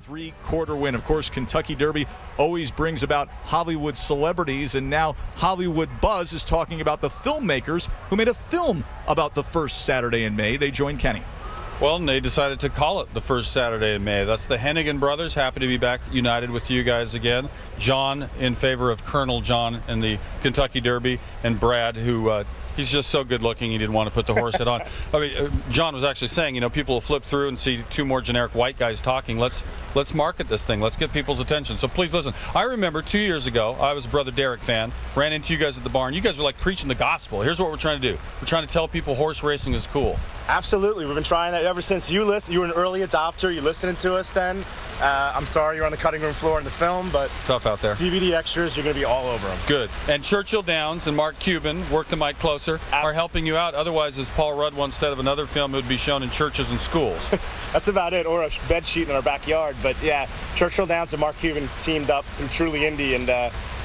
three-quarter win. Of course, Kentucky Derby always brings about Hollywood celebrities, and now Hollywood Buzz is talking about the filmmakers who made a film about the first Saturday in May. They joined Kenny. Well, and they decided to call it the first Saturday in May. That's the Hennegan Brothers. Happy to be back united with you guys again. John in favor of Colonel John in the Kentucky Derby, and Brad, who he's just so good looking he didn't want to put the horse head on. I mean, John was actually saying, you know, people will flip through and see two more generic white guys talking. Let's market this thing. Let's get people's attention. So please listen. I remember 2 years ago, I was a Brother Derek fan, ran into you guys at the barn. You guys were like preaching the gospel. Here's what we're trying to do. We're trying to tell people horse racing is cool. Absolutely. We've been trying that ever since you listened. You were an early adopter. You listening to us then. I'm sorry you're on the cutting room floor in the film, but it's tough out there. DVD extras, you're going to be all over them. Good. And Churchill Downs and Mark Cuban, work the mic closer, are helping you out. Otherwise, as Paul Rudd once said of another film, it would be shown in churches and schools. That's about it, or a bed sheet in our backyard. But yeah, Churchill Downs and Mark Cuban teamed up through Truly Indy, and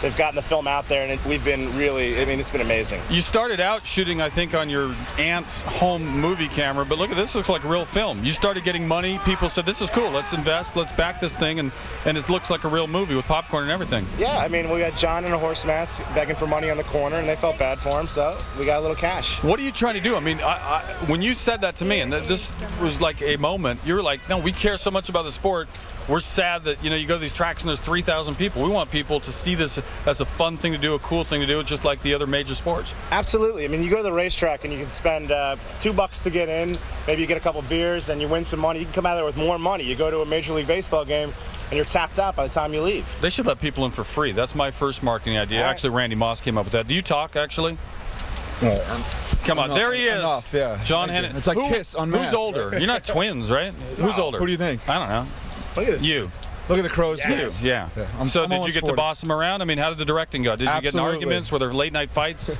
they've gotten the film out there, and we've been really, I mean, it's been amazing. You started out shooting, I think, on your aunt's home movie camera, but look at this, looks like real film. You started getting money, people said, this is cool, let's invest, let's back this thing, and it looks like a real movie with popcorn and everything. Yeah, I mean, we got John in a horse mask begging for money on the corner, and they felt bad for him, so we got a little cash. What are you trying to do? I mean, when you said that to me, and this was like a moment, you were like, no, we care so much about the sport, we're sad that, you know, you go to these tracks and there's 3,000 people. We want people to see this as a fun thing to do, a cool thing to do, just like the other major sports. Absolutely. I mean, you go to the racetrack and you can spend $2 to get in, maybe you get a couple beers and you win some money. You can come out of there with more money. You go to a Major League Baseball game and you're tapped out by the time you leave. They should let people in for free. That's my first marketing idea. Right. Actually, Randy Moss came up with that. Do you talk, actually? Come on, there he is. Enough, yeah. John Hennegan. It's like Kiss unmasked. Who's older? You're not twins, right? Who's older? Who do you think? I don't know. Look at this. You. Look at the crow's Yes. feet. Yeah. So did you get to boss them around? I mean, how did the directing go? Did you get in arguments? Were there late night fights?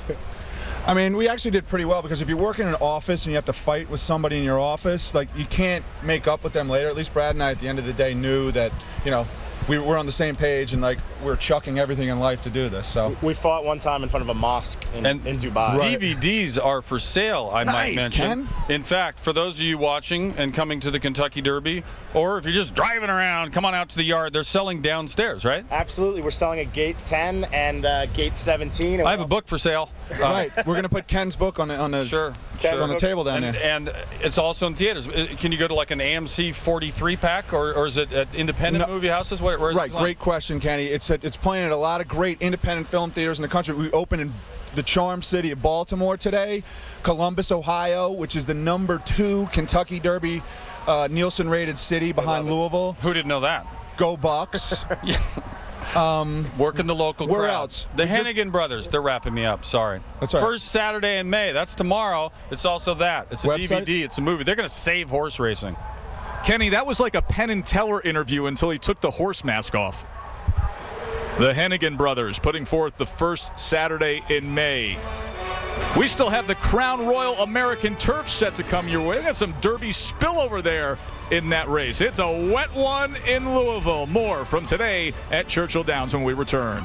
I mean, we actually did pretty well, because if you work in an office and you have to fight with somebody in your office, like, you can't make up with them later. At least Brad and I, at the end of the day, knew that, you know, we were on the same page, and like, we're chucking everything in life to do this. So we fought one time in front of a mosque in Dubai. Right. DVDs are for sale, I might mention. Ken. In fact, for those of you watching and coming to the Kentucky Derby, or if you're just driving around, come on out to the yard. They're selling downstairs, right? Absolutely. We're selling at Gate 10 and Gate 17. I have a book for sale. Right. We're going to put Ken's book on the on the table down there. And it's also in theaters. Can you go to like an AMC 43 pack, or is it at independent movie houses? Where is right. it Great question, Kenny. It's playing at a lot of great independent film theaters in the country. We opened in the charm city of Baltimore today, Columbus, Ohio, which is the #2 Kentucky Derby Nielsen rated city behind Louisville. Who didn't know that? Go Bucks. Working the local crowd. Where else? The Hennegan Brothers. They're wrapping me up. Sorry. That's all right. First Saturday in May. That's tomorrow. It's also that. It's a Website? DVD. It's a movie. They're going to save horse racing. Kenny, that was like a Penn and Teller interview until he took the horse mask off. The Hennegan Brothers putting forth the first Saturday in May. We still have the Crown Royal American Turf set to come your way. We got some Derby spillover there in that race. It's a wet one in Louisville. More from today at Churchill Downs when we return.